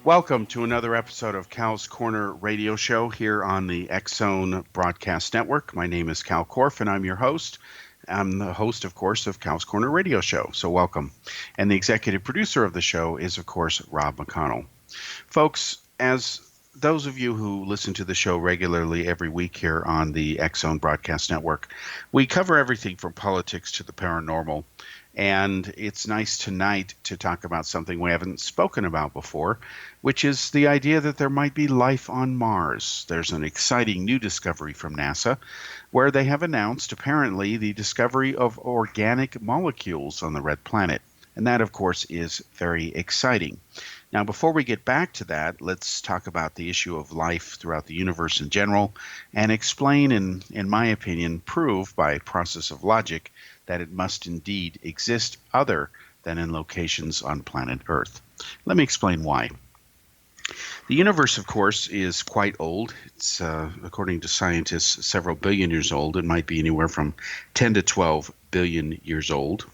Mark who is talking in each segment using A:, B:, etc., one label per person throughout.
A: Welcome to another episode of Cal's Corner Radio Show here on the X Zone Broadcast Network. My name is Kal Korff, and I'm your host. I'm the host, of course, of Cal's Corner Radio Show, so welcome. And the executive producer of the show is, of course, Rob McConnell. Folks, as those of you who listen to the show regularly every week here on the X Zone Broadcast Network, we cover everything from politics to the paranormal. And it's nice tonight to talk about something we haven't spoken about before, which is the idea that there might be life on Mars. There's an exciting new discovery from NASA where they have announced, apparently, the discovery of organic molecules on the red planet. And that, of course, is very exciting. Now, before we get back to that, let's talk about the issue of life throughout the universe in general and explain, and, in my opinion, prove by a process of logic that it must indeed exist other than in locations on planet Earth. Let me explain why. The universe, of course, is quite old. It's, according to scientists, several billion years old. It might be anywhere from 10 to 12 billion years old.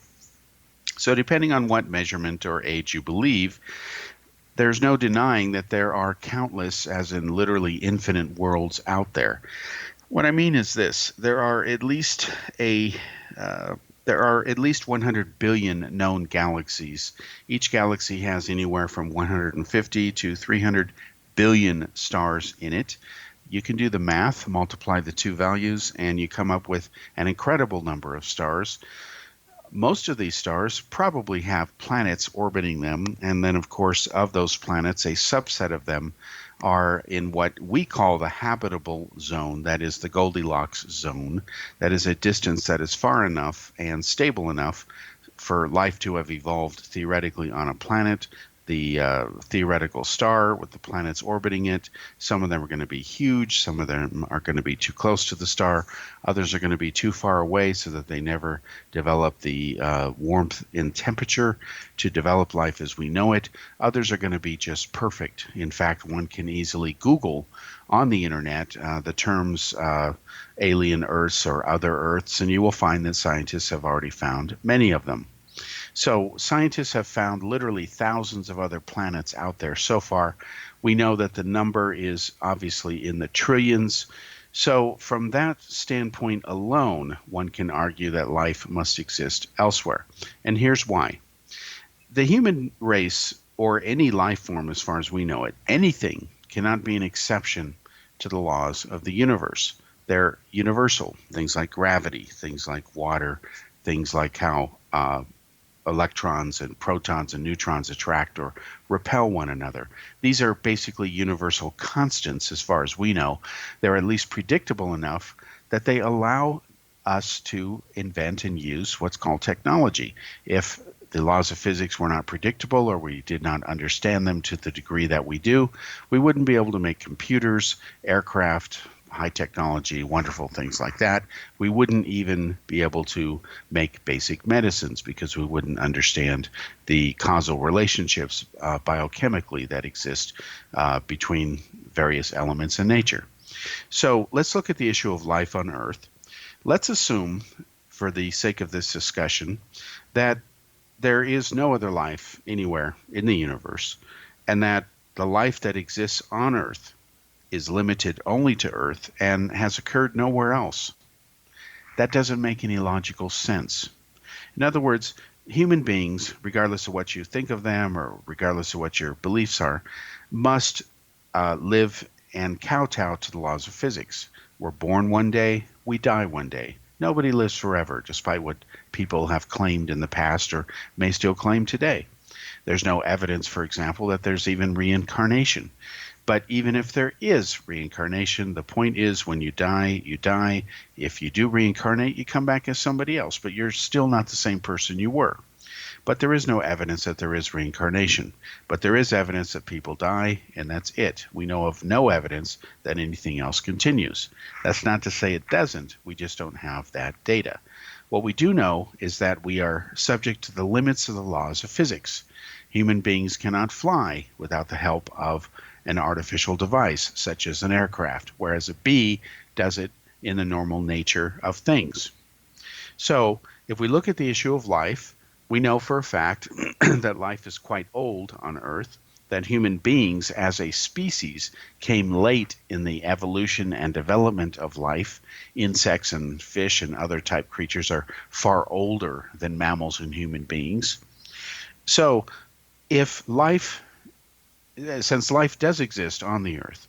A: So depending on what measurement or age you believe, there's no denying that there are countless, as in literally infinite worlds out there. What I mean is this: there are at least 100 billion known galaxies. Each galaxy has anywhere from 150 to 300 billion stars in it. You can do the math, multiply the two values, and you come up with an incredible number of stars. Most of these stars probably have planets orbiting them, and then, of course, of those planets, a subset of them are in what we call the habitable zone, that is the Goldilocks zone, that is a distance that is far enough and stable enough for life to have evolved theoretically on a planet. The theoretical star with the planets orbiting it, some of them are going to be huge, some of them are going to be too close to the star, others are going to be too far away so that they never develop the warmth and temperature to develop life as we know it. Others are going to be just perfect. In fact, one can easily Google on the internet the terms alien Earths or other Earths, and you will find that scientists have already found many of them. So scientists have found literally thousands of other planets out there so far. We know that the number is obviously in the trillions. So from that standpoint alone, one can argue that life must exist elsewhere. And here's why. The human race, or any life form as far as we know it, anything cannot be an exception to the laws of the universe. They're universal. Things like gravity, things like water, things like how electrons and protons and neutrons attract or repel one another. These are basically universal constants as far as we know. They're at least predictable enough that they allow us to invent and use what's called technology. If the laws of physics were not predictable or we did not understand them to the degree that we do, we wouldn't be able to make computers, aircraft, high technology, wonderful things like that. We wouldn't even be able to make basic medicines because we wouldn't understand the causal relationships biochemically that exist between various elements in nature. So let's look at the issue of life on Earth. Let's assume, for the sake of this discussion, that there is no other life anywhere in the universe, and that the life that exists on Earth is limited only to Earth and has occurred nowhere else. That doesn't make any logical sense. In other words, human beings, regardless of what you think of them or regardless of what your beliefs are, must live and kowtow to the laws of physics. We're born one day, we die one day. Nobody lives forever, despite what people have claimed in the past or may still claim today. There's no evidence, for example, that there's even reincarnation. But even if there is reincarnation, the point is when you die, you die. If you do reincarnate, you come back as somebody else, but you're still not the same person you were. But there is no evidence that there is reincarnation. But there is evidence that people die, and that's it. We know of no evidence that anything else continues. That's not to say it doesn't. We just don't have that data. What we do know is that we are subject to the limits of the laws of physics. Human beings cannot fly without the help of an artificial device, such as an aircraft, whereas a bee does it in the normal nature of things. So if we look at the issue of life, we know for a fact that life is quite old on Earth, that human beings as a species came late in the evolution and development of life. Insects and fish and other type creatures are far older than mammals and human beings. So, if life, since life does exist on the earth,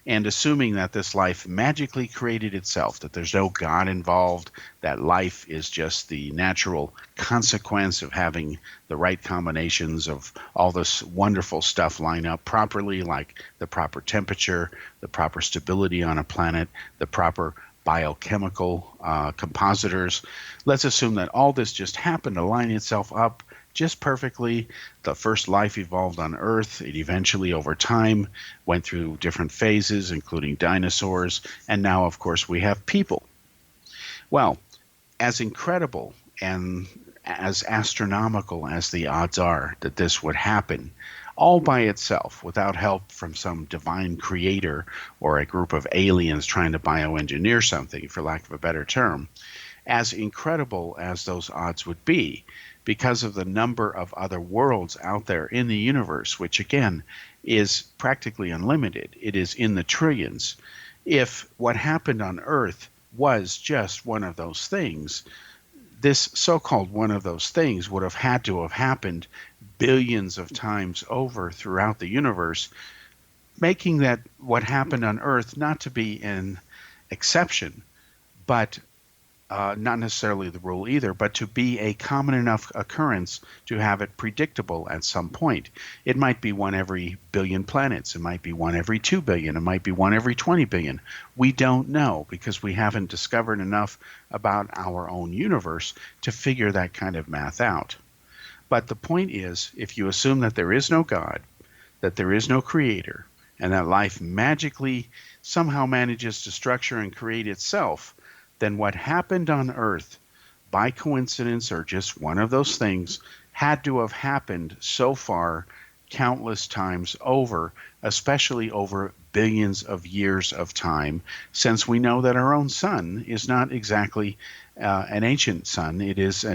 A: and assuming that this life magically created itself, that there's no God involved, that life is just the natural consequence of having the right combinations of all this wonderful stuff line up properly, like the proper temperature, the proper stability on a planet, the proper biochemical compositors. Let's assume that all this just happened to line itself up just perfectly. The first life evolved on Earth. It eventually, over time, went through different phases, including dinosaurs, and now, of course, we have people. Well, as incredible and as astronomical as the odds are that this would happen, all by itself, without help from some divine creator or a group of aliens trying to bioengineer something, for lack of a better term, as incredible as those odds would be, because of the number of other worlds out there in the universe, which again is practically unlimited. It is in the trillions. If what happened on Earth was just one of those things, this so-called one of those things would have had to have happened billions of times over throughout the universe, making that what happened on Earth not to be an exception, but not necessarily the rule either, but to be a common enough occurrence to have it predictable at some point. It might be one every billion planets. It might be one every 2 billion. It might be one every 20 billion. We don't know because we haven't discovered enough about our own universe to figure that kind of math out. But the point is, if you assume that there is no God, that there is no creator, and that life magically somehow manages to structure and create itself, then what happened on Earth, by coincidence or just one of those things, had to have happened so far countless times over, especially over billions of years of time, since we know that our own sun is not exactly an ancient sun. It is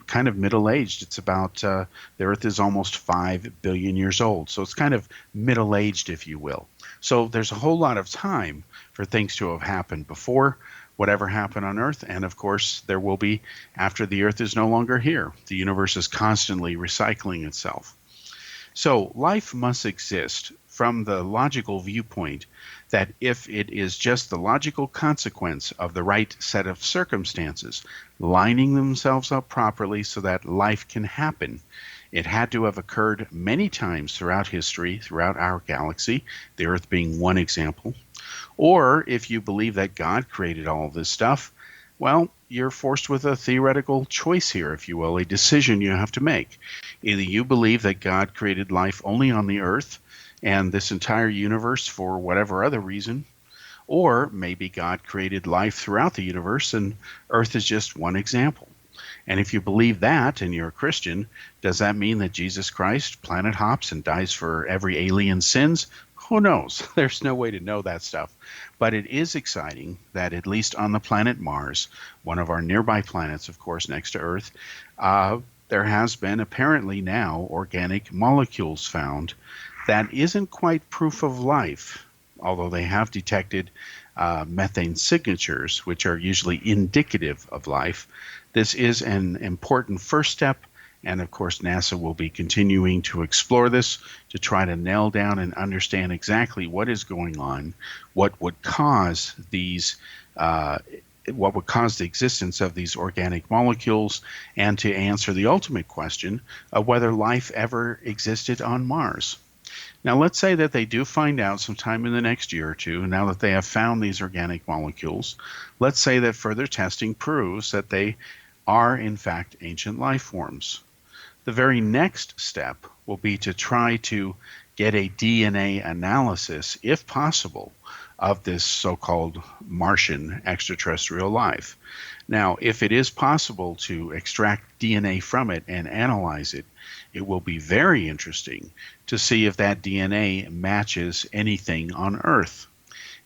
A: kind of middle-aged. It's about, the Earth is almost 5 billion years old, so it's kind of middle-aged, if you will. So there's a whole lot of time for things to have happened before whatever happened on Earth, and of course there will be after the Earth is no longer here. The universe is constantly recycling itself. So life must exist from the logical viewpoint that if it is just the logical consequence of the right set of circumstances lining themselves up properly so that life can happen, it had to have occurred many times throughout history, throughout our galaxy, the Earth being one example. Or if you believe that God created all of this stuff, well, you're forced with a theoretical choice here, if you will, a decision you have to make. Either you believe that God created life only on the Earth and this entire universe for whatever other reason, or maybe God created life throughout the universe and Earth is just one example. And if you believe that and you're a Christian, does that mean that Jesus Christ planet hops and dies for every alien's sins? Who knows? There's no way to know that stuff. But it is exciting that at least on the planet Mars, one of our nearby planets, of course, next to Earth, there has been apparently now organic molecules found. That isn't quite proof of life, although they have detected methane signatures, which are usually indicative of life. This is an important first step. And of course, NASA will be continuing to explore this to try to nail down and understand exactly what is going on, what would cause these, what would cause the existence of these organic molecules, and to answer the ultimate question of whether life ever existed on Mars. Now, let's say that they do find out sometime in the next year or two, now that they have found these organic molecules. Let's say that further testing proves that they are, in fact, ancient life forms. The very next step will be to try to get a DNA analysis, if possible, of this so-called Martian extraterrestrial life. Now, if it is possible to extract DNA from it and analyze it, it will be very interesting to see if that DNA matches anything on Earth.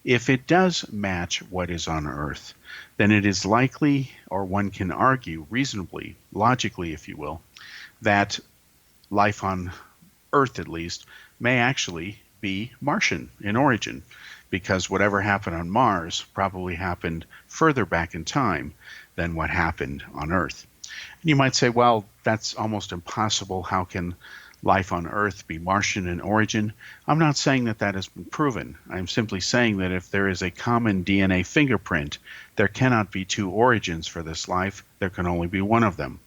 A: If it does match what is on Earth, then it is likely, or one can argue reasonably, logically if you will, that life on Earth at least may actually be Martian in origin, because whatever happened on Mars probably happened further back in time than what happened on Earth. And you might say, well, that's almost impossible. How can life on Earth be Martian in origin? I'm not saying that that has been proven. I'm simply saying that if there is a common DNA fingerprint, there cannot be two origins for this life. There can only be one of them.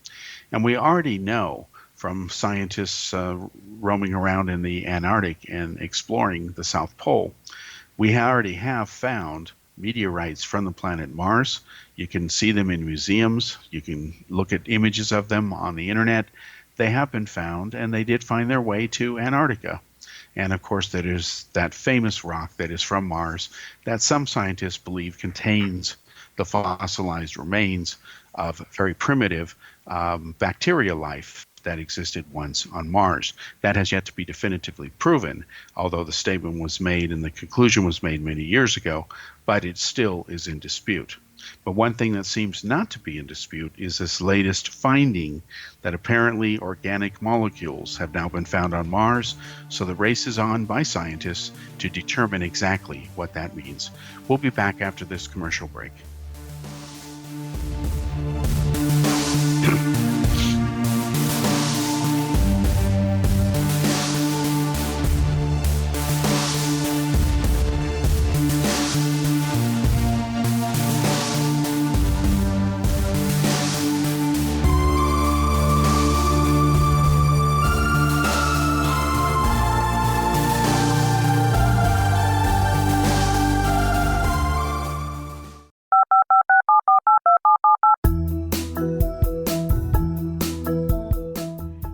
A: And we already know from scientists roaming around in the Antarctic and exploring the South Pole, we already have found meteorites from the planet Mars. You can see them in museums. You can look at images of them on the internet. They have been found, and they did find their way to Antarctica. And of course, there is that famous rock that is from Mars that some scientists believe contains the fossilized remains of very primitive bacteria life that existed once on Mars. That has yet to be definitively proven, although the statement was made and the conclusion was made many years ago, but it still is in dispute. But one thing that seems not to be in dispute is this latest finding that apparently organic molecules have now been found on Mars, so the race is on by scientists to determine exactly what that means. We'll be back after this commercial break.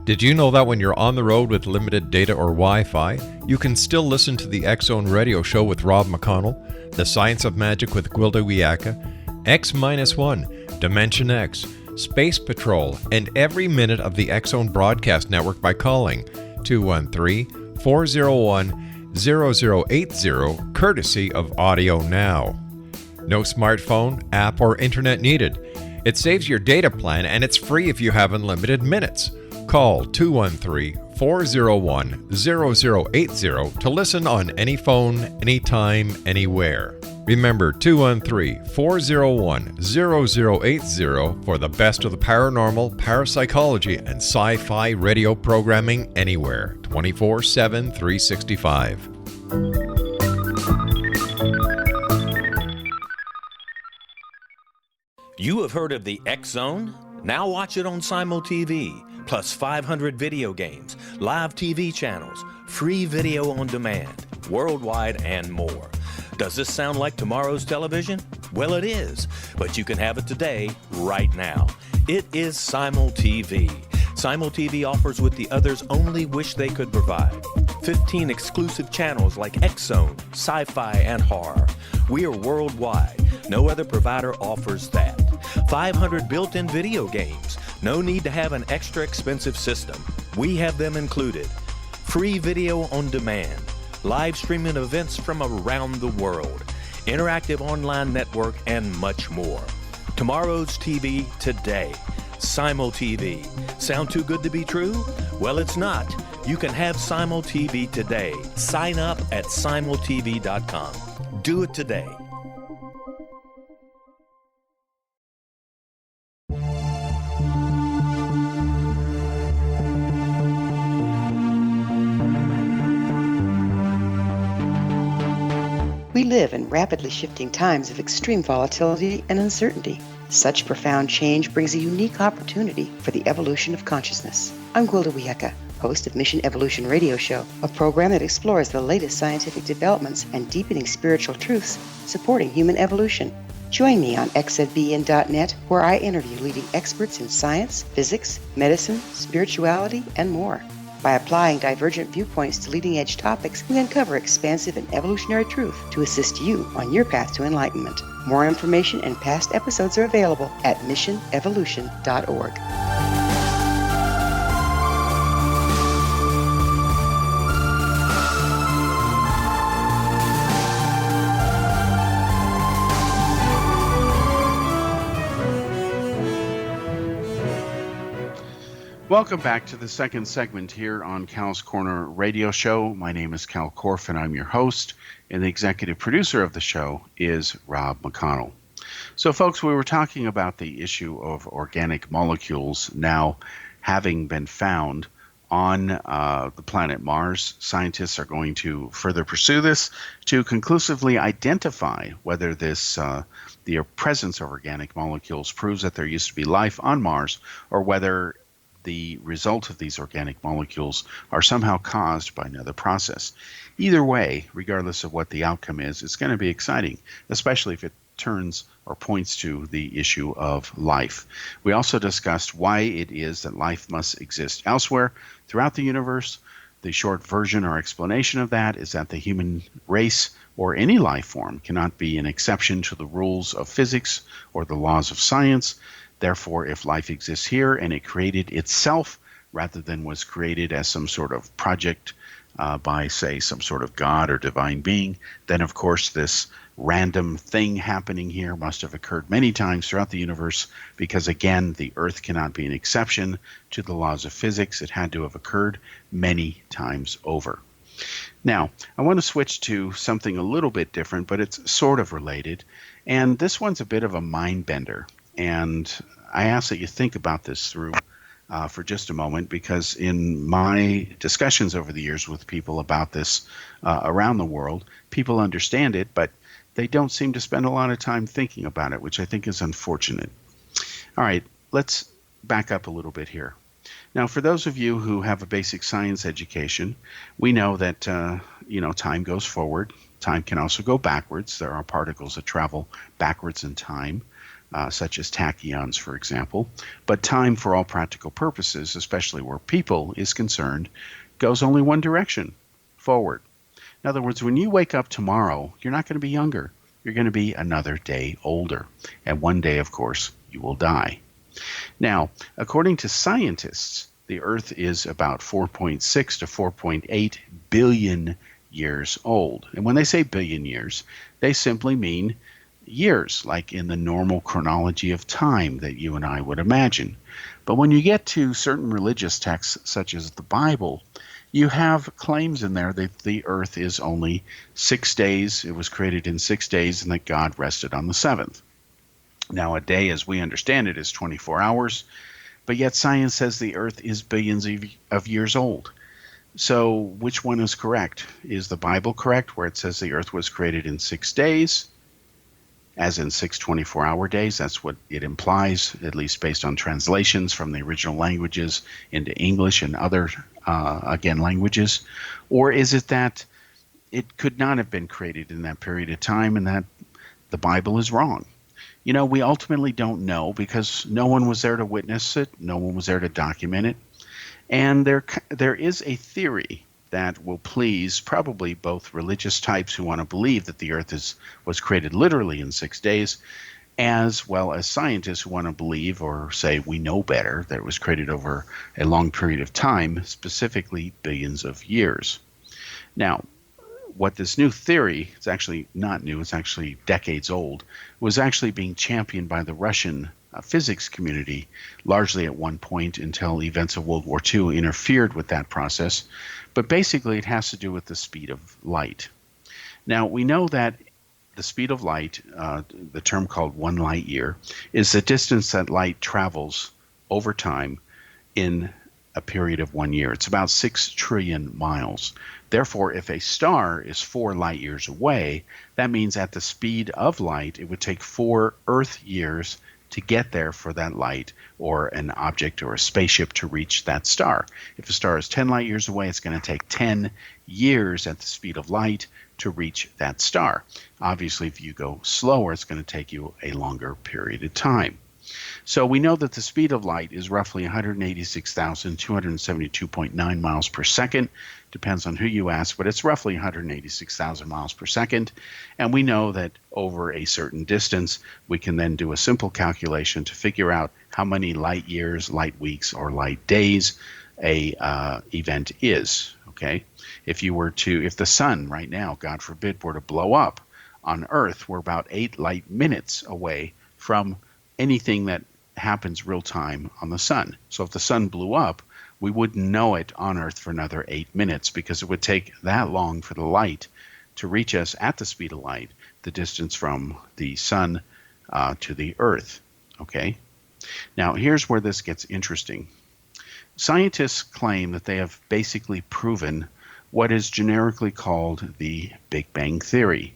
B: Did you know that when you're on the road with limited data or Wi-Fi, you can still listen to the X-Zone Radio Show with Rob McConnell, The Science of Magic with Gwilda Wiyaka, X-1, Dimension X, Space Patrol, and every minute of the X-Zone broadcast network by calling 213-401-0080, courtesy of Audio Now. No smartphone, app, or internet needed. It saves your data plan, and it's free if you have unlimited minutes. Call 213-401-0080 to listen on any phone, anytime, anywhere. Remember 213-401-0080 for the best of the paranormal, parapsychology, and sci-fi radio programming anywhere, 24/7, 365.
C: You have heard of the X-Zone? Now watch it on Simul TV. Plus 500 video games, live TV channels, free video on demand, worldwide, and more. Does this sound like tomorrow's television? Well, it is, but you can have it today, right now. It is Simul TV. Simul TV offers what the others only wish they could provide. 15 exclusive channels like X-Zone, Sci-Fi, and Horror. We are worldwide. No other provider offers that. 500 built-in video games. No need to have an extra expensive system. We have them included. Free video on demand. Live streaming events from around the world. Interactive online network, and much more. Tomorrow's TV today. Simul TV. Sound too good to be true? Well, it's not. You can have Simul TV today. Sign up at simultv.com. Do it today.
D: We live in rapidly shifting times of extreme volatility and uncertainty. Such profound change brings a unique opportunity for the evolution of consciousness. I'm Gwilda Wiyaka, host of Mission Evolution Radio Show, a program that explores the latest scientific developments and deepening spiritual truths supporting human evolution. Join me on xzbn.net, where I interview leading experts in science, physics, medicine, spirituality, and more. By applying divergent viewpoints to leading-edge topics, we uncover expansive and evolutionary truth to assist you on your path to enlightenment. More information and past episodes are available at missionevolution.org.
A: Welcome back to the second segment here on Cal's Corner Radio Show. My name is Kal Korff, and I'm your host, and the executive producer of the show is Rob McConnell. So, folks, we were talking about the issue of organic molecules now having been found on the planet Mars. Scientists are going to further pursue this to conclusively identify whether the presence of organic molecules proves that there used to be life on Mars, or whether the result of these organic molecules are somehow caused by another process. Either way, regardless of what the outcome is, it's going to be exciting, especially if it turns or points to the issue of life. We also discussed why it is that life must exist elsewhere throughout the universe. The short version or explanation of that is that the human race or any life form cannot be an exception to the rules of physics or the laws of science. Therefore, if life exists here and it created itself rather than was created as some sort of project by, say, some sort of God or divine being, then of course this random thing happening here must have occurred many times throughout the universe, because again, the Earth cannot be an exception to the laws of physics. It had to have occurred many times over. Now, I want to switch to something a little bit different, but it's sort of related, and this one's a bit of a mind bender. And I ask that you think about this through for just a moment, because in my discussions over the years with people about this around the world, people understand it, but they don't seem to spend a lot of time thinking about it, which I think is unfortunate. All right, let's back up a little bit here. Now, for those of you who have a basic science education, we know that time goes forward. Time can also go backwards. There are particles that travel backwards in time, such as tachyons, for example. But time, for all practical purposes, especially where people is concerned, goes only one direction, forward. In other words, when you wake up tomorrow, you're not going to be younger. You're going to be another day older. And one day, of course, you will die. Now, according to scientists, the Earth is about 4.6 to 4.8 billion years old. And when they say billion years, they simply mean years, like in the normal chronology of time that you and I would imagine. But when you get to certain religious texts, such as the Bible, you have claims in there that the Earth is only 6 days. It was created in 6 days, and that God rested on the seventh. Now, a day, as we understand it, is 24 hours, but yet science says the Earth is billions of years old. So which one is correct? Is the Bible correct, where it says the Earth was created in 6 days, as in 6 24-hour days? That's what it implies, at least based on translations from the original languages into English and other, languages. Or is it that it could not have been created in that period of time and that the Bible is wrong? We ultimately don't know, because no one was there to witness it. No one was there to document it. And there is a theory that will please probably both religious types who want to believe that the Earth was created literally in 6 days, as well as scientists who want to believe or say we know better, that it was created over a long period of time, specifically billions of years. Now, what this new theory, it's actually not new, it's actually decades old, was actually being championed by the Russian physics community, largely at one point until events of World War II interfered with that process. But basically, it has to do with the speed of light. Now, we know that the speed of light, the term called 1 light year, is the distance that light travels over time in a period of 1 year. It's about 6 trillion miles. Therefore, if a star is 4 light years away, that means at the speed of light, it would take 4 Earth years to get there for that light or an object or a spaceship to reach that star. If a star is 10 light years away, it's going to take 10 years at the speed of light to reach that star. Obviously, if you go slower, it's going to take you a longer period of time. So we know that the speed of light is roughly 186,272.9 miles per second. Depends on who you ask, but it's roughly 186,000 miles per second. And we know that over a certain distance, we can then do a simple calculation to figure out how many light years, light weeks, or light days a event is. Okay, if the sun right now, God forbid, were to blow up on Earth, we're about 8 light minutes away from anything that happens real time on the sun. So if the sun blew up, we wouldn't know it on Earth for another 8 minutes because it would take that long for the light to reach us at the speed of light, the distance from the sun to the Earth. Okay? Now, here's where this gets interesting. Scientists claim that they have basically proven what is generically called the Big Bang Theory.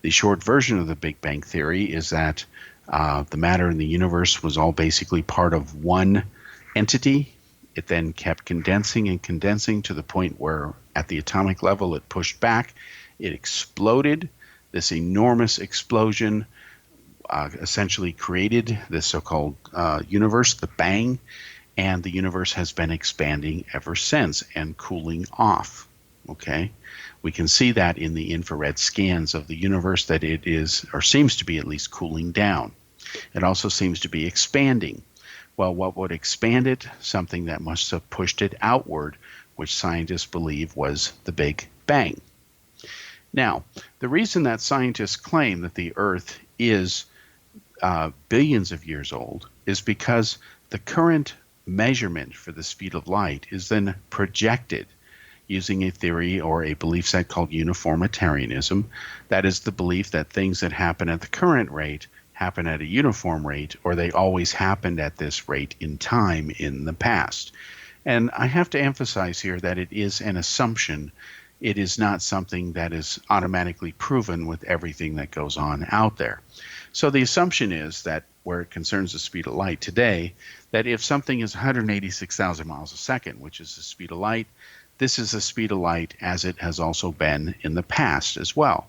A: The short version of the Big Bang Theory is that the matter in the universe was all basically part of one entity. It then kept condensing and condensing to the point where at the atomic level it pushed back. It exploded. This enormous explosion essentially created this so-called universe, the Bang, and the universe has been expanding ever since and cooling off. Okay, we can see that in the infrared scans of the universe that it is, or seems to be at least, cooling down. It also seems to be expanding. Well, what would expand it? Something that must have pushed it outward, which scientists believe was the Big Bang. Now, the reason that scientists claim that the Earth is billions of years old is because the current measurement for the speed of light is then projected using a theory or a belief set called uniformitarianism. That is the belief that things that happen at the current rate happen at a uniform rate, or they always happened at this rate in time in the past. And I have to emphasize here that it is an assumption. It is not something that is automatically proven with everything that goes on out there. So the assumption is that where it concerns the speed of light today, that if something is 186,000 miles a second, which is the speed of light, this is the speed of light as it has also been in the past as well.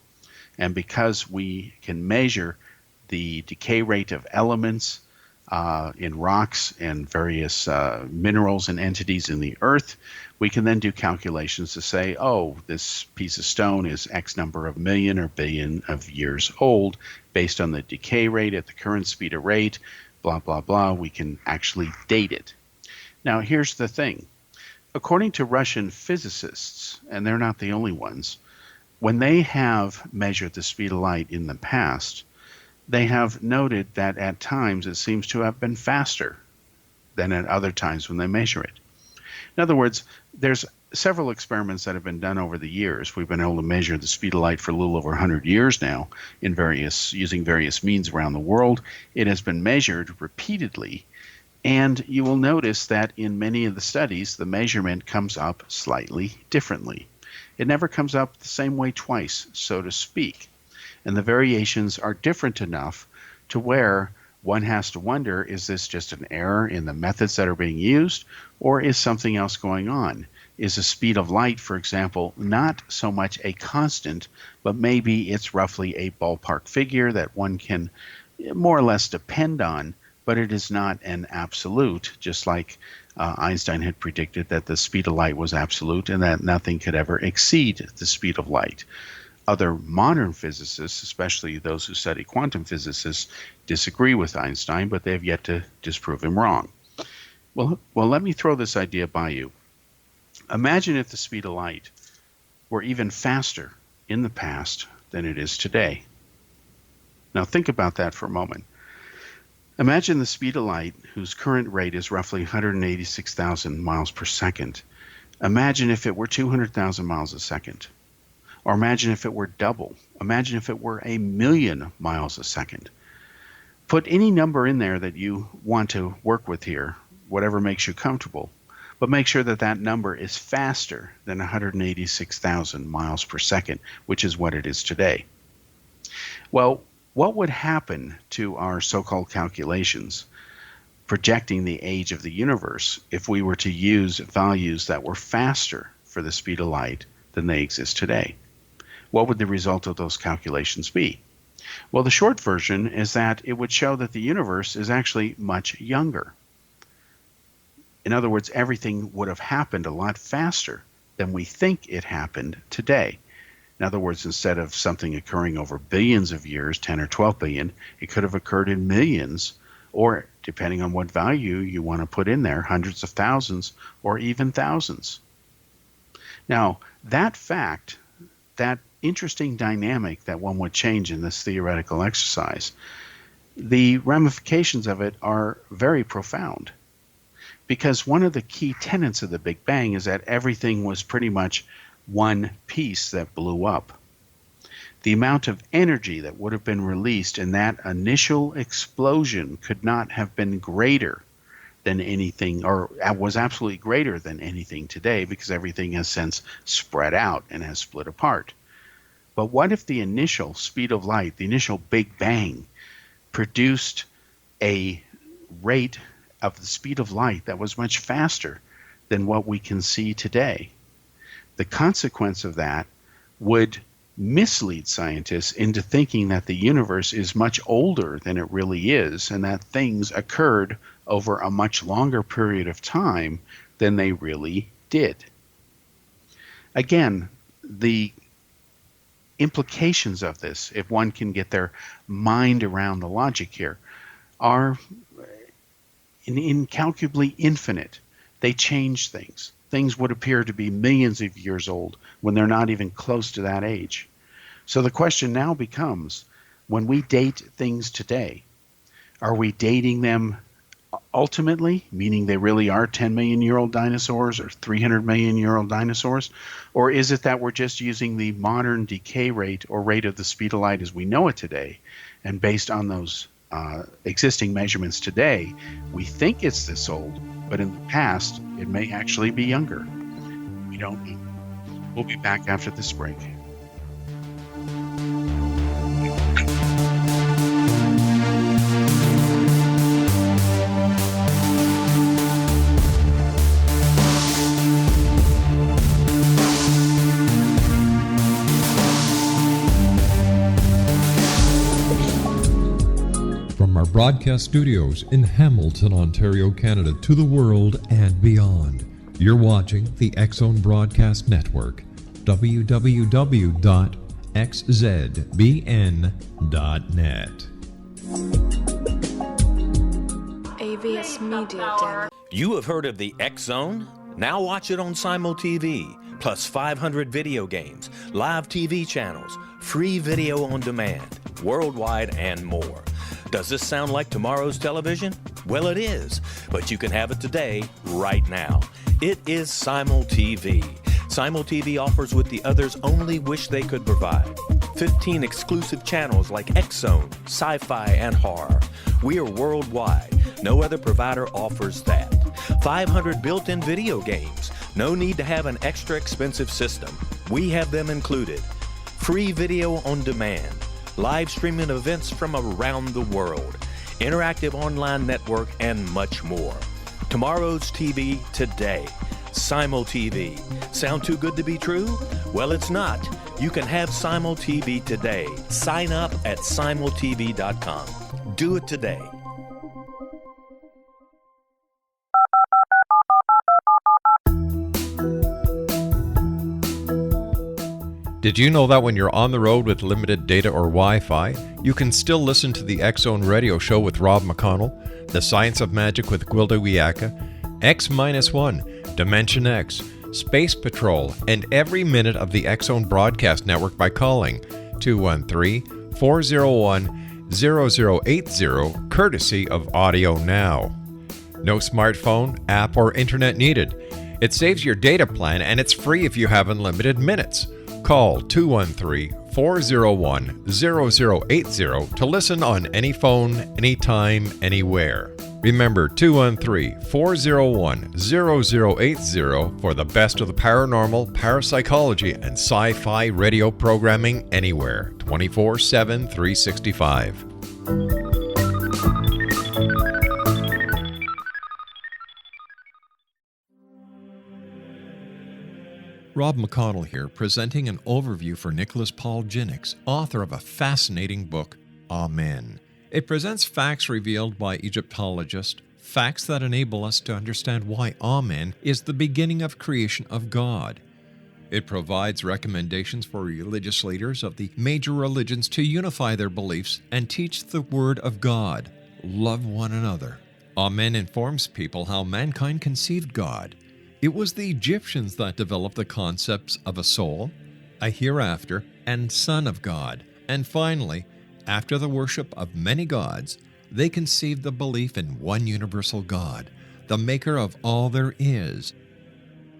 A: And because we can measure the decay rate of elements in rocks and various minerals and entities in the earth, we can then do calculations to say, oh, this piece of stone is X number of million or billion of years old based on the decay rate at the current speed of rate, blah, blah, blah. We can actually date it. Now, here's the thing. According to Russian physicists, and they're not the only ones, when they have measured the speed of light in the past, they have noted that at times it seems to have been faster than at other times when they measure it. In other words, there's several experiments that have been done over the years. We've been able to measure the speed of light for a little over 100 years now using various means around the world. It has been measured repeatedly. And you will notice that in many of the studies, the measurement comes up slightly differently. It never comes up the same way twice, so to speak. And the variations are different enough to where one has to wonder, is this just an error in the methods that are being used, or is something else going on? Is the speed of light, for example, not so much a constant, but maybe it's roughly a ballpark figure that one can more or less depend on, but it is not an absolute, just like Einstein had predicted that the speed of light was absolute and that nothing could ever exceed the speed of light. Other modern physicists, especially those who study quantum physicists, disagree with Einstein, but they have yet to disprove him wrong. Well, let me throw this idea by you. Imagine if the speed of light were even faster in the past than it is today. Now think about that for a moment. Imagine the speed of light, whose current rate is roughly 186,000 miles per second. Imagine if it were 200,000 miles a second. Or imagine if it were double. Imagine if it were 1,000,000 miles a second. Put any number in there that you want to work with here, whatever makes you comfortable. But make sure that that number is faster than 186,000 miles per second, which is what it is today. Well, what would happen to our so-called calculations projecting the age of the universe if we were to use values that were faster for the speed of light than they exist today? What would the result of those calculations be? Well, the short version is that it would show that the universe is actually much younger. In other words, everything would have happened a lot faster than we think it happened today. In other words, instead of something occurring over billions of years, 10 or 12 billion, it could have occurred in millions, or depending on what value you want to put in there, hundreds of thousands or even thousands. Now, that fact, that interesting dynamic that one would change in this theoretical exercise, the ramifications of it are very profound. Because one of the key tenets of the Big Bang is that everything was pretty much one piece that blew up. The amount of energy that would have been released in that initial explosion could not have been greater than anything, or was absolutely greater than anything today, because everything has since spread out and has split apart. But what if the initial speed of light, the initial Big Bang, produced a rate of the speed of light that was much faster than what we can see today? The consequence of that would mislead scientists into thinking that the universe is much older than it really is, and that things occurred over a much longer period of time than they really did. Again, the implications of this, if one can get their mind around the logic here, are incalculably infinite. They change things. Things would appear to be millions of years old when they're not even close to that age. So the question now becomes, when we date things today, are we dating them ultimately, meaning they really are 10 million year old dinosaurs or 300 million year old dinosaurs? Or is it that we're just using the modern decay rate or rate of the speed of light as we know it today, and based on those existing measurements today, we think it's this old, but in the past, it may actually be younger? We don't know. We'll be back after this break.
B: From our broadcast studios in Hamilton, Ontario, Canada, to the world and beyond, you're watching the X-Zone Broadcast Network, www.xzbn.net.
E: AVS Media Demo.
C: You have heard of the X-Zone? Now watch it on Simul TV, plus 500 video games, live TV channels, free video on demand, worldwide, and more. Does this sound like tomorrow's television? Well, it is, but you can have it today, right now. It is Simul TV. Simul TV offers what the others only wish they could provide. 15 exclusive channels like X-Zone, Sci-Fi, and Horror. We are worldwide. No other provider offers that. 500 built-in video games. No need to have an extra expensive system. We have them included. Free video on demand. Live streaming events from around the world, interactive online network, and much more. Tomorrow's TV today. Simul TV. Sound too good to be true? Well, it's not. You can have Simul TV today. Sign up at simultv.com. Do it today.
B: Did you know that when you're on the road with limited data or Wi-Fi, you can still listen to the X-Zone Radio Show with Rob McConnell, The Science of Magic with Gwilda Wiyaka, X-1, Dimension X, Space Patrol, and every minute of the X-Zone Broadcast Network by calling 213-401-0080, courtesy of Audio Now. No smartphone, app, or internet needed. It saves your data plan, and it's free if you have unlimited minutes. Call 213-401-0080 to listen on any phone, anytime, anywhere. Remember 213-401-0080 for the best of the paranormal, parapsychology, and sci-fi radio programming anywhere, 24/7, 365. Rob McConnell here, presenting an overview for Nicholas Paul Jennings, author of a fascinating book, Amen. It presents facts revealed by Egyptologists, facts that enable us to understand why Amen is the beginning of creation of God. It provides recommendations for religious leaders of the major religions to unify their beliefs and teach the Word of God. Love one another. Amen informs people how mankind conceived God. It was the Egyptians that developed the concepts of a soul, a hereafter, and Son of God. And finally, After the worship of many gods, they conceived the belief in one universal God, the maker of all there is.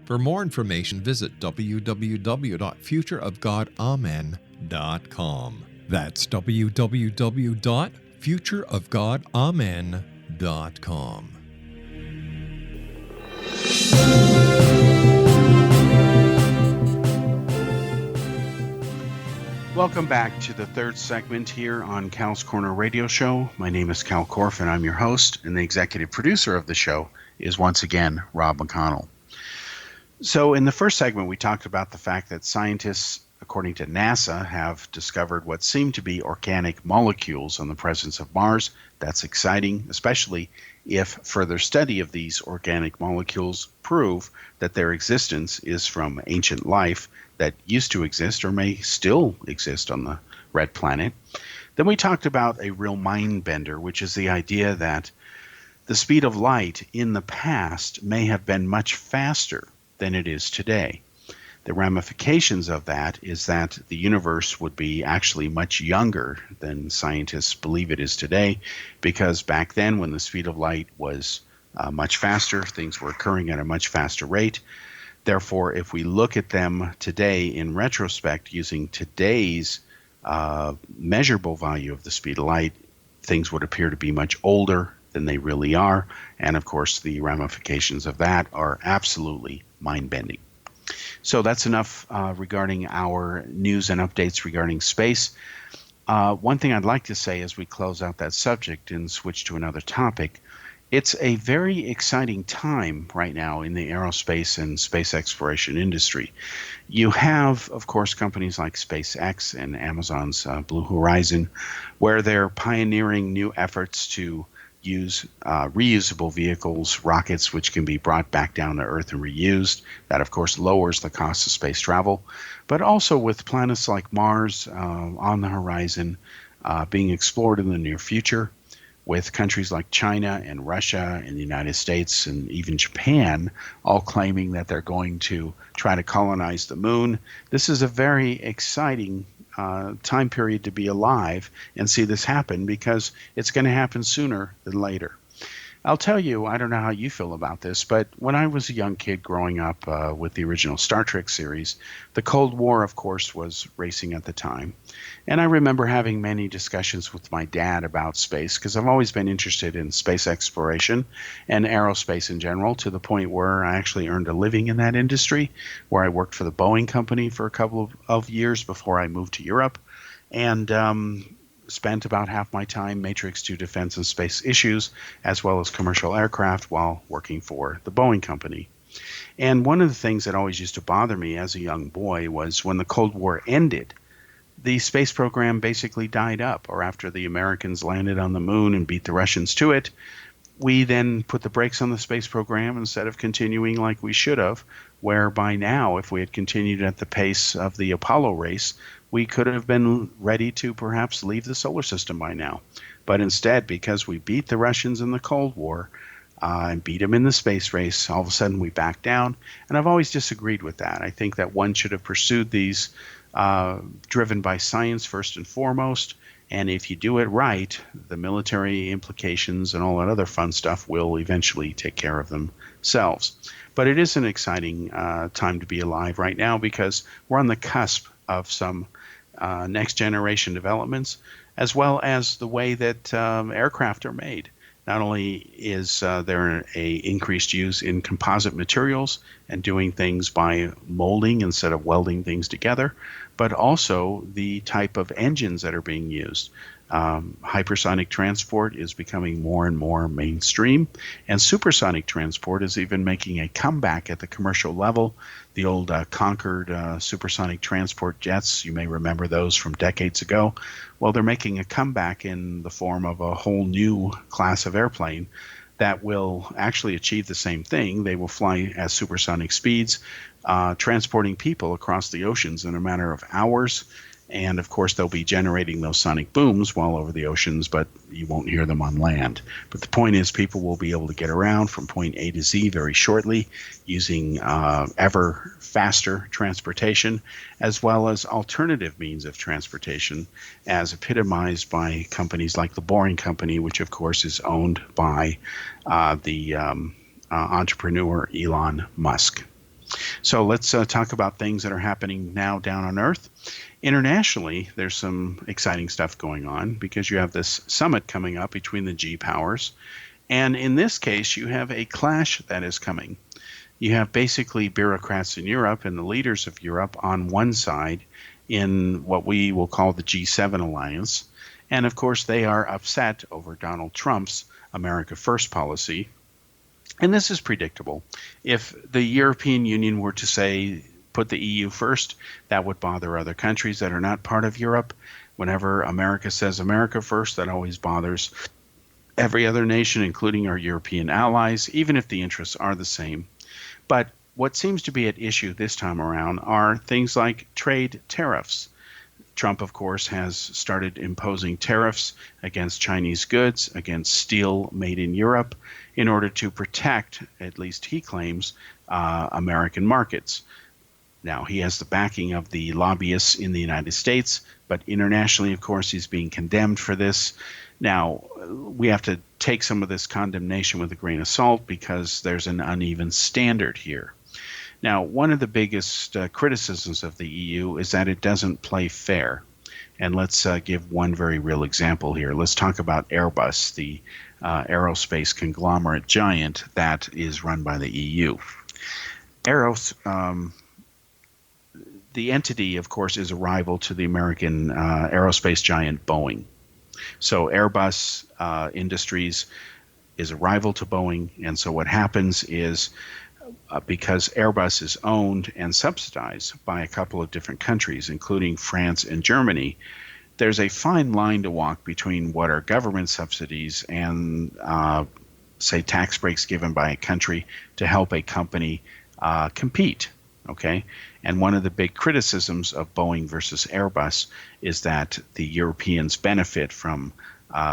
B: For more information, visit www.futureofgodamen.com. That's www.futureofgodamen.com.
A: Welcome back to the third segment here on Cal's Corner Radio Show. My name is Kal Korff, and I'm your host, and the executive producer of the show is once again Rob McConnell. So in the first segment, we talked about the fact that scientists, according to NASA, have discovered what seem to be organic molecules on the presence of Mars. That's exciting, especially if further study of these organic molecules prove that their existence is from ancient life that used to exist or may still exist on the red planet. Then we talked about a real mind bender, which is the idea that the speed of light in the past may have been much faster than it is today. The ramifications of that is that the universe would be actually much younger than scientists believe it is today, because back then when the speed of light was much faster, things were occurring at a much faster rate. Therefore, if we look at them today in retrospect using today's measurable value of the speed of light, things would appear to be much older than they really are. And of course, the ramifications of that are absolutely mind-bending. So that's enough regarding our news and updates regarding space. One thing I'd like to say as we close out that subject and switch to another topic, it's a very exciting time right now in the aerospace and space exploration industry. You have, of course, companies like SpaceX and Amazon's Blue Horizon, where they're pioneering new efforts to use reusable vehicles, rockets, which can be brought back down to Earth and reused. That, of course, lowers the cost of space travel. But also with planets like Mars on the horizon being explored in the near future, with countries like China and Russia and the United States and even Japan all claiming that they're going to try to colonize the moon. This is a very exciting time period to be alive and see this happen, because it's going to happen sooner than later. I'll tell you, I don't know how you feel about this, but when I was a young kid growing up with the original Star Trek series, the Cold War, of course, was racing at the time. And I remember having many discussions with my dad about space, because I've always been interested in space exploration and aerospace in general, to the point where I actually earned a living in that industry, where I worked for the Boeing company for a couple of years before I moved to Europe. And spent about half my time matrix to defense and space issues, as well as commercial aircraft, while working for the Boeing company. And one of the things that always used to bother me as a young boy was when the Cold War ended, the space program basically died up, or after the Americans landed on the moon and beat the Russians to it, we then put the brakes on the space program instead of continuing like we should have, where by now, if we had continued at the pace of the Apollo race, we could have been ready to perhaps leave the solar system by now. But instead, because we beat the Russians in the Cold War and beat them in the space race, all of a sudden we backed down. And I've always disagreed with that. I think that one should have pursued these driven by science first and foremost. And if you do it right, the military implications and all that other fun stuff will eventually take care of themselves. But it is an exciting time to be alive right now, because we're on the cusp of some next generation developments, as well as the way that aircraft are made. Not only is there a increased use in composite materials and doing things by molding instead of welding things together, but also the type of engines that are being used. Hypersonic transport is becoming more and more mainstream, and supersonic transport is even making a comeback at the commercial level. The old Concorde supersonic transport jets, you may remember those from decades ago. Well, they're making a comeback in the form of a whole new class of airplane that will actually achieve the same thing. They will fly at supersonic speeds, transporting people across the oceans in a matter of hours. And of course, they'll be generating those sonic booms well over the oceans, but you won't hear them on land. But the point is, people will be able to get around from point A to Z very shortly using ever faster transportation, as well as alternative means of transportation, as epitomized by companies like the Boring Company, which of course is owned by the entrepreneur Elon Musk. So let's talk about things that are happening now down on Earth. Internationally, there's some exciting stuff going on because you have this summit coming up between the G powers. And in this case, you have a clash that is coming. You have basically bureaucrats in Europe and the leaders of Europe on one side in what we will call the G7 alliance. And of course, they are upset over Donald Trump's America First policy. And this is predictable. If the European Union were to say, put the EU first, that would bother other countries that are not part of Europe. Whenever America says America first, that always bothers every other nation, including our European allies, even if the interests are the same. But what seems to be at issue this time around are things like trade tariffs. Trump, of course, has started imposing tariffs against Chinese goods, against steel made in Europe, in order to protect, at least he claims, American markets. Now, he has the backing of the lobbyists in the United States, but internationally, of course, he's being condemned for this. Now, we have to take some of this condemnation with a grain of salt because there's an uneven standard here. Now, one of the biggest criticisms of the EU is that it doesn't play fair. And let's give one very real example here. Let's talk about Airbus, the aerospace conglomerate giant that is run by the EU. The entity, of course, is a rival to the American aerospace giant Boeing. So Airbus Industries is a rival to Boeing, and so what happens is because Airbus is owned and subsidized by a couple of different countries, including France and Germany, there's a fine line to walk between what are government subsidies and, say, tax breaks given by a country to help a company compete. Okay, and one of the big criticisms of Boeing versus Airbus is that the Europeans benefit from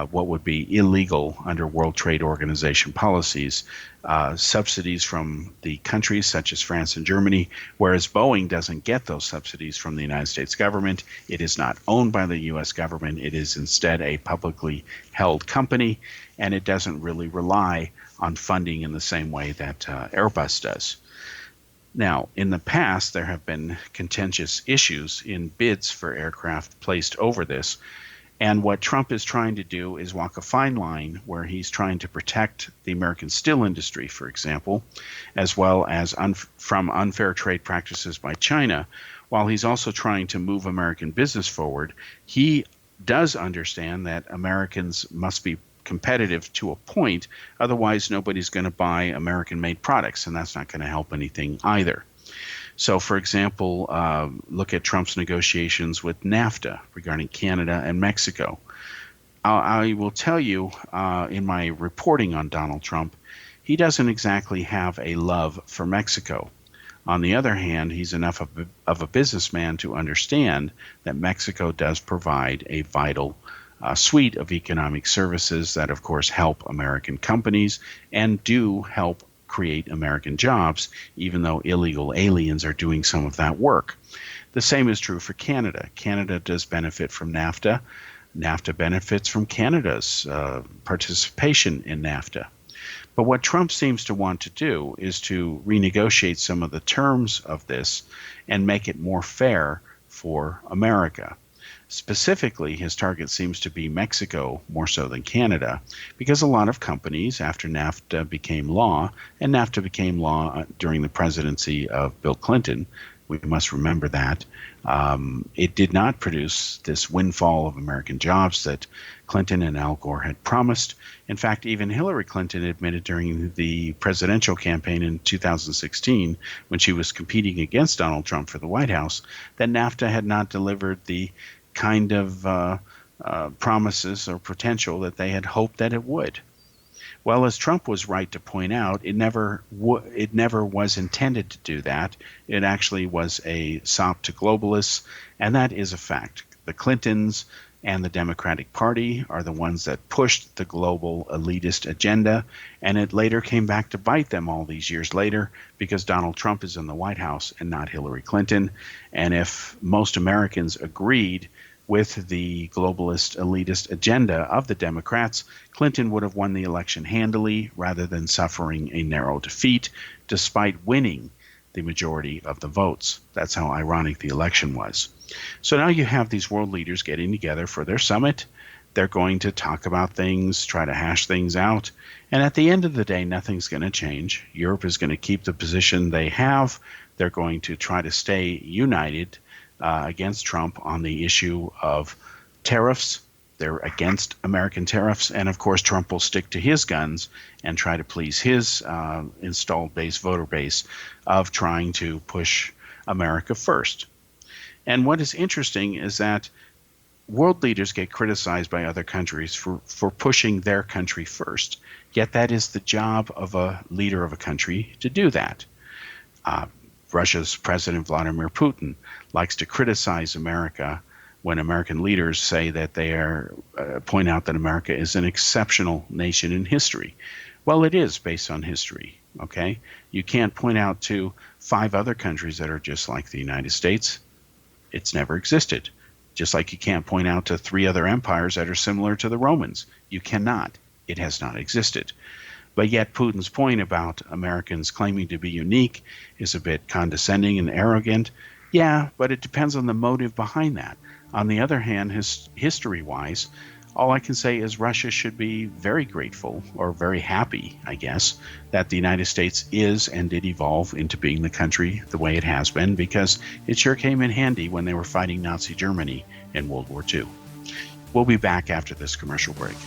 A: what would be illegal under World Trade Organization policies, subsidies from the countries such as France and Germany, whereas Boeing doesn't get those subsidies from the United States government. It is not owned by the U.S. government. It is instead a publicly held company, and it doesn't really rely on funding in the same way that Airbus does. Now, in the past, there have been contentious issues in bids for aircraft placed over this. And what Trump is trying to do is walk a fine line where he's trying to protect the American steel industry, for example, as well as from unfair trade practices by China. While he's also trying to move American business forward, he does understand that Americans must be competitive to a point. Otherwise, nobody's going to buy American-made products, and that's not going to help anything either. So, for example, look at Trump's negotiations with NAFTA regarding Canada and Mexico. I will tell you in my reporting on Donald Trump, he doesn't exactly have a love for Mexico. On the other hand, he's enough of a businessman to understand that Mexico does provide a vital suite of economic services that, of course, help American companies and do help create American jobs, even though illegal aliens are doing some of that work. The same is true for Canada. Canada does benefit from NAFTA. NAFTA benefits from Canada's participation in NAFTA. But what Trump seems to want to do is to renegotiate some of the terms of this and make it more fair for America. Specifically, his target seems to be Mexico more so than Canada, because a lot of companies, after NAFTA became law, and NAFTA became law during the presidency of Bill Clinton, we must remember that, it did not produce this windfall of American jobs that Clinton and Al Gore had promised. In fact, even Hillary Clinton admitted during the presidential campaign in 2016, when she was competing against Donald Trump for the White House, that NAFTA had not delivered the kind of promises or potential that they had hoped that it would. Well, as Trump was right to point out, it never was intended to do that. It actually was a sop to globalists, and that is a fact. The Clintons and the Democratic Party are the ones that pushed the global elitist agenda, and it later came back to bite them all these years later because Donald Trump is in the White House and not Hillary Clinton. And if most Americans agreed with the globalist elitist agenda of the Democrats, Clinton would have won the election handily rather than suffering a narrow defeat, despite winning the majority of the votes. That's how ironic the election was. So now you have these world leaders getting together for their summit. They're going to talk about things, try to hash things out. And at the end of the day, nothing's going to change. Europe is going to keep the position they have. They're going to try to stay united against Trump on the issue of tariffs. They're against American tariffs. And of course, Trump will stick to his guns and try to please his installed base, voter base, of trying to push America first. And what is interesting is that world leaders get criticized by other countries for pushing their country first. Yet that is the job of a leader of a country to do that. Russia's President Vladimir Putin likes to criticize America when American leaders say that they are point out that America is an exceptional nation in history. Well, it is based on history. Okay, you can't point out to 5 other countries that are just like the United States. It's never existed. Just like you can't point out to 3 other empires that are similar to the Romans. You cannot. It has not existed. But yet Putin's point about Americans claiming to be unique is a bit condescending and arrogant. Yeah, but it depends on the motive behind that. On the other hand, history-wise, all I can say is Russia should be very grateful, or very happy, I guess, that the United States is and did evolve into being the country the way it has been, because it sure came in handy when they were fighting Nazi Germany in World War II. We'll be back after this commercial break.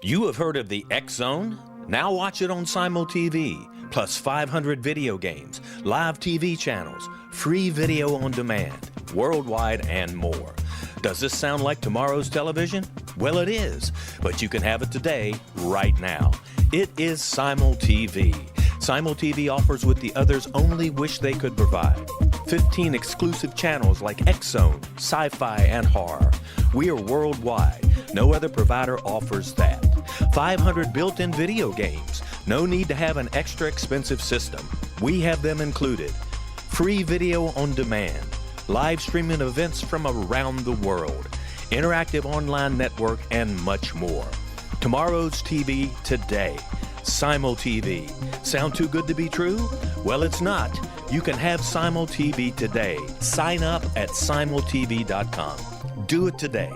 C: You have heard of the X Zone? Now watch it on Simul TV, plus 500 video games, live TV channels, free video on demand, worldwide, and more. Does this sound like tomorrow's television? Well, it is, but you can have it today, right now. It is Simul TV. Simul TV offers what the others only wish they could provide. 15 exclusive channels like X Zone, sci-fi, and horror. We are worldwide. No other provider offers that. 500 built-in video games. No need to have an extra expensive system. We have them included. Free video on demand. Live streaming events from around the world. Interactive online network, and much more. Tomorrow's TV today. Simul TV. Sound too good to be true? Well, it's not. You can have Simul TV today. Sign up at simultv.com. Do it today.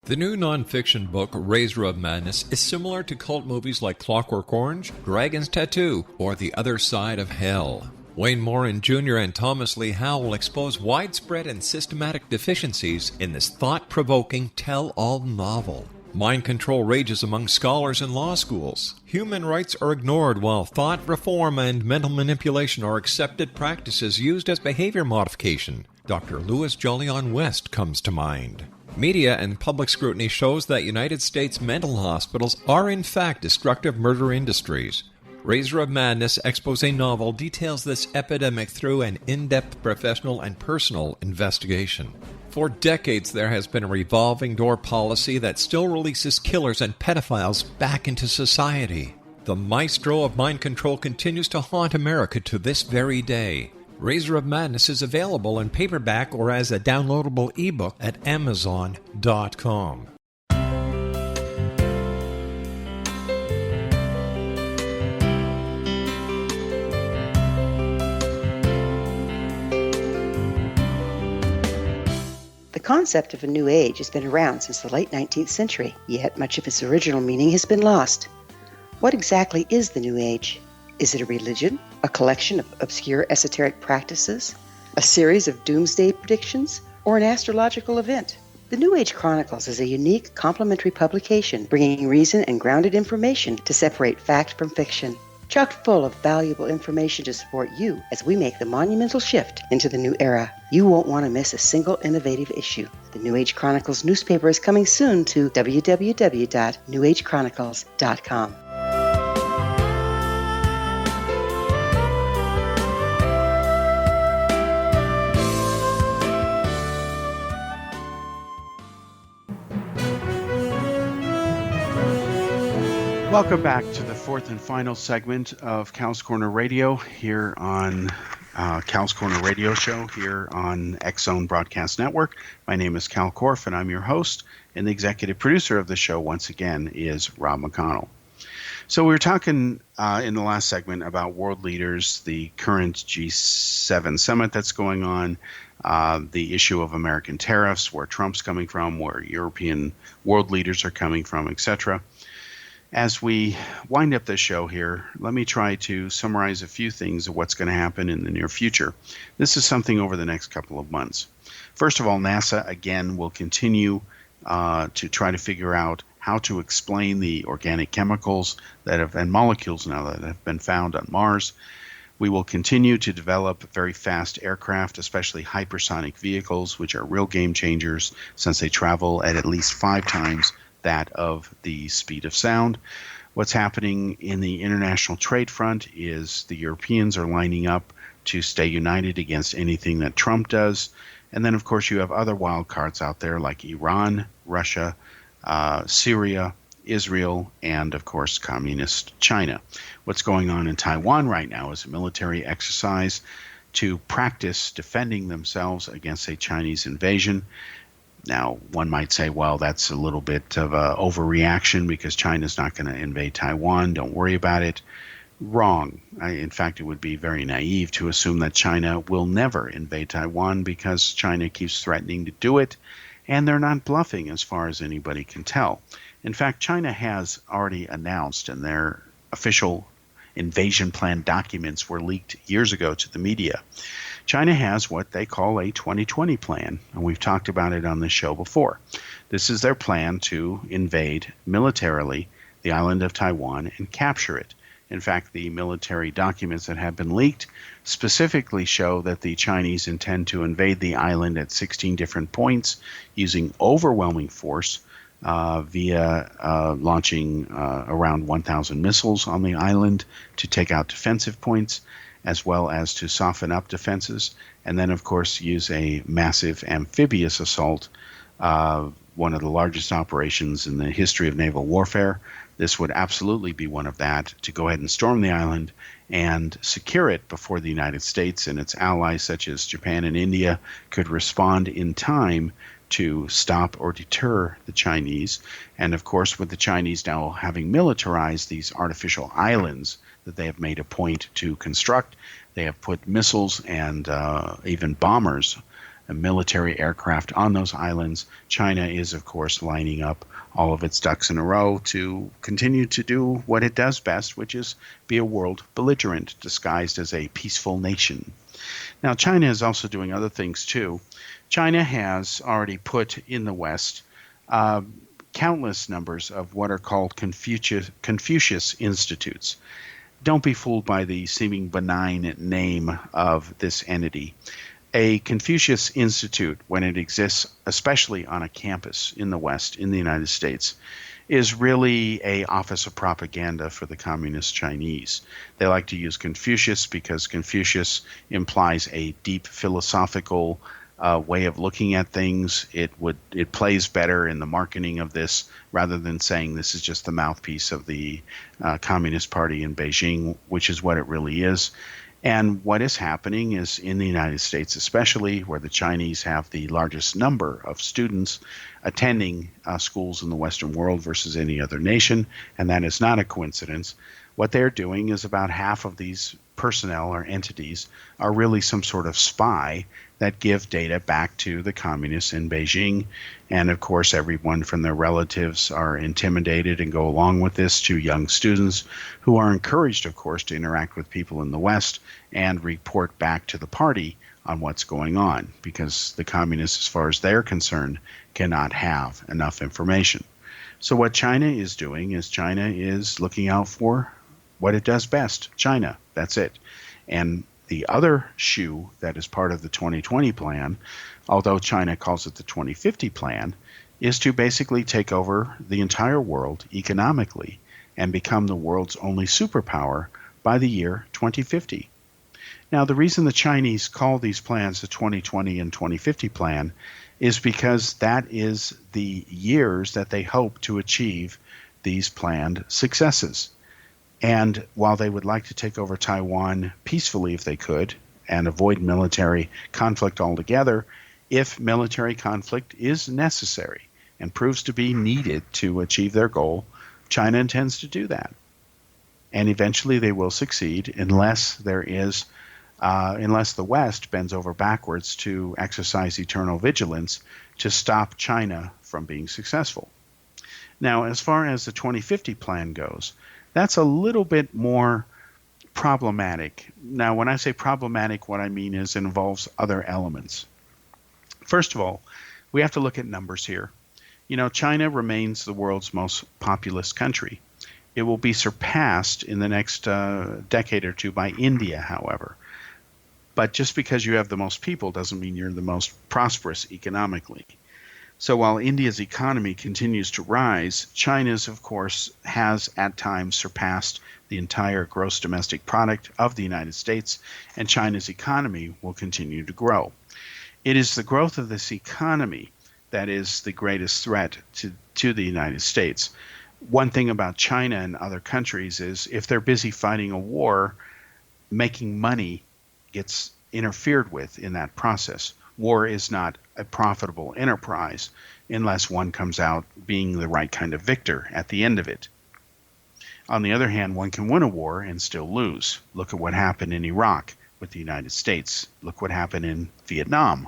B: The new nonfiction book, Razor of Madness, is similar to cult movies like Clockwork Orange, Dragon's Tattoo, or The Other Side of Hell. Wayne Morin Jr. and Thomas Lee Howell expose widespread and systematic deficiencies in this thought-provoking tell-all novel. Mind control rages among scholars in law schools. Human rights are ignored while thought reform and mental manipulation are accepted practices used as behavior modification. Dr. Louis Jolyon West comes to mind. Media and public scrutiny shows that United States mental hospitals are in fact destructive murder industries. Razor of Madness expose novel details this epidemic through an in-depth professional and personal investigation. For decades, there has been a revolving door policy that still releases killers and pedophiles back into society. The maestro of mind control continues to haunt America to this very day. Razor of Madness is available in paperback or as a downloadable ebook at Amazon.com.
D: concept of a new age has been around since the late 19th century, yet much of its original meaning has been lost. What exactly is the new age? Is it a religion, a collection of obscure esoteric practices, a series of doomsday predictions, or an astrological event? The New Age Chronicles is a unique, complementary publication bringing reason and grounded information to separate fact from fiction. Chock full of valuable information to support you as we make the monumental shift into the new era. You won't want to miss a single innovative issue. The New Age Chronicles newspaper is coming soon to www.newagechronicles.com.
A: Welcome back to the fourth and final segment of Cal's Corner Radio here on Cal's Corner Radio Show here on X-Zone Broadcast Network. My name is Kal Korff, and I'm your host, and the executive producer of the show, once again, is Rob McConnell. So we were talking in the last segment about world leaders, the current G7 summit that's going on, the issue of American tariffs, where Trump's coming from, where European world leaders are coming from, etc. As we wind up this show here, let me try to summarize a few things of what's going to happen in the near future. This is something over the next couple of months. First of all, NASA, again, will continue to try to figure out how to explain the organic chemicals and molecules now that have been found on Mars. We will continue to develop very fast aircraft, especially hypersonic vehicles, which are real game changers since they travel at least 5 times that of the speed of sound. What's happening in the international trade front is the Europeans are lining up to stay united against anything that Trump does. And then, of course, you have other wild cards out there like Iran, Russia, Syria, Israel, and, of course, communist China. What's going on in Taiwan right now is a military exercise to practice defending themselves against a Chinese invasion. Now, one might say, well, that's a little bit of an overreaction because China's not going to invade Taiwan. Don't worry about it. Wrong. In fact, it would be very naive to assume that China will never invade Taiwan because China keeps threatening to do it, and they're not bluffing as far as anybody can tell. In fact, China has already announced, and their official invasion plan documents were leaked years ago to the media. China has what they call a 2020 plan, and we've talked about it on this show before. This is their plan to invade militarily the island of Taiwan and capture it. In fact, the military documents that have been leaked specifically show that the Chinese intend to invade the island at 16 different points using overwhelming force via launching around 1,000 missiles on the island to take out defensive points, as well as to soften up defenses, and then, of course, use a massive amphibious assault, one of the largest operations in the history of naval warfare. This would absolutely be one of that, to go ahead and storm the island and secure it before the United States and its allies, such as Japan and India, could respond in time to stop or deter the Chinese. And, of course, with the Chinese now having militarized these artificial islands that they have made a point to construct, they have put missiles and even bombers and military aircraft on those islands. China is, of course, lining up all of its ducks in a row to continue to do what it does best, which is be a world belligerent disguised as a peaceful nation. Now, China is also doing other things, too. China has already put in the West countless numbers of what are called Confucius Institutes. Don't be fooled by the seeming benign name of this entity. A Confucius Institute, when it exists, especially on a campus in the West, in the United States, is really a office of propaganda for the communist Chinese. They like to use Confucius because Confucius implies a deep philosophical way of looking at things. It plays better in the marketing of this rather than saying this is just the mouthpiece of the Communist Party in Beijing, which is what it really is. And what is happening is in the United States, especially where the Chinese have the largest number of students attending schools in the Western world versus any other nation, and that is not a coincidence. What they're doing is about half of these personnel or entities are really some sort of spy that give data back to the communists in Beijing. And of course, everyone from their relatives are intimidated and go along with this, to young students who are encouraged, of course, to interact with people in the West and report back to the party on what's going on, because the communists, as far as they're concerned, cannot have enough information. So what China is doing is China is looking out for what it does best. China, that's it. And the other shoe that is part of the 2020 plan, although China calls it the 2050 plan, is to basically take over the entire world economically and become the world's only superpower by the year 2050. Now, the reason the Chinese call these plans the 2020 and 2050 plan is because that is the years that they hope to achieve these planned successes. And while they would like to take over Taiwan peacefully if they could and avoid military conflict altogether, if military conflict is necessary and proves to be needed to achieve their goal, China intends to do that. And eventually they will succeed unless the West bends over backwards to exercise eternal vigilance to stop China from being successful. Now, as far as the 2050 plan goes, that's a little bit more problematic. Now, when I say problematic, what I mean is it involves other elements. First of all, we have to look at numbers here. China remains the world's most populous country. It will be surpassed in the next decade or two by India, however. But just because you have the most people doesn't mean you're the most prosperous economically. So while India's economy continues to rise, China's, of course, has at times surpassed the entire gross domestic product of the United States, and China's economy will continue to grow. It is the growth of this economy that is the greatest threat to the United States. One thing about China and other countries is if they're busy fighting a war, making money gets interfered with in that process. War is not a profitable enterprise unless one comes out being the right kind of victor at the end of it. On the other hand, one can win a war and still lose. Look at what happened in Iraq with the United States. Look what happened in Vietnam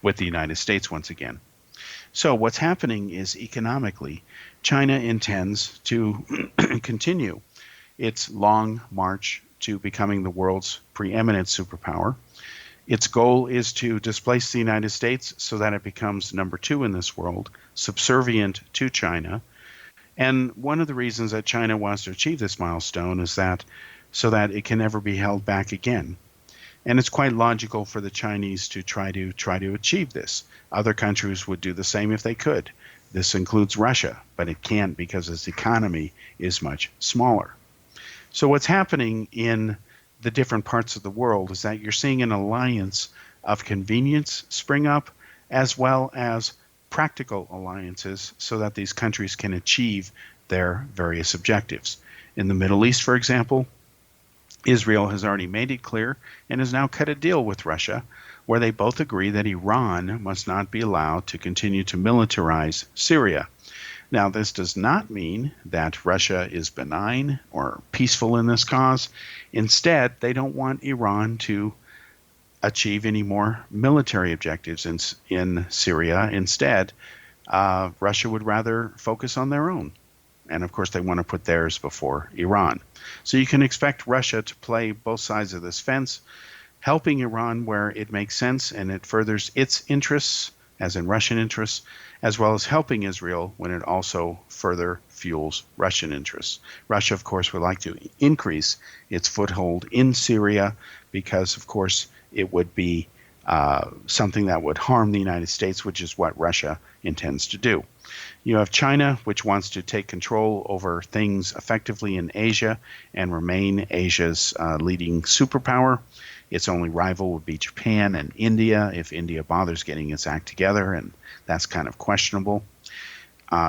A: with the United States once again. So what's happening is economically, China intends to continue its long march to becoming the world's preeminent superpower. Its goal is to displace the United States so that it becomes number 2 in this world, subservient to China. And one of the reasons that China wants to achieve this milestone is that so that it can never be held back again. And it's quite logical for the Chinese to try to achieve this. Other countries would do the same if they could. This includes Russia, but it can't because its economy is much smaller. So what's happening in the different parts of the world is that you're seeing an alliance of convenience spring up as well as practical alliances so that these countries can achieve their various objectives. In the Middle East, for example, Israel has already made it clear and has now cut a deal with Russia where they both agree that Iran must not be allowed to continue to militarize Syria. Now, this does not mean that Russia is benign or peaceful in this cause. Instead, they don't want Iran to achieve any more military objectives in Syria. Instead, Russia would rather focus on their own. And of course, they want to put theirs before Iran. So you can expect Russia to play both sides of this fence, helping Iran where it makes sense and it furthers its interests, as in Russian interests, as well as helping Israel when it also further fuels Russian interests. Russia, of course, would like to increase its foothold in Syria because, of course, it would be something that would harm the United States, which is what Russia intends to do. You have China, which wants to take control over things effectively in Asia and remain Asia's leading superpower. Its only rival would be Japan and India, if India bothers getting its act together, and that's kind of questionable.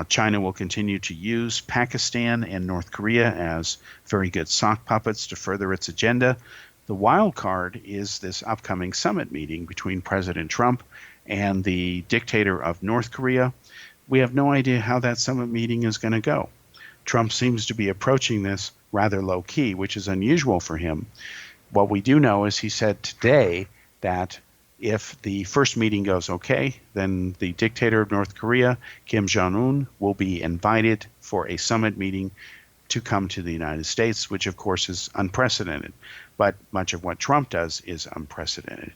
A: China will continue to use Pakistan and North Korea as very good sock puppets to further its agenda. The wild card is this upcoming summit meeting between President Trump and the dictator of North Korea. We have no idea how that summit meeting is going to go. Trump seems to be approaching this rather low key, which is unusual for him. What we do know is he said today that if the first meeting goes okay, then the dictator of North Korea, Kim Jong-un, will be invited for a summit meeting to come to the United States, which of course is unprecedented. But much of what Trump does is unprecedented.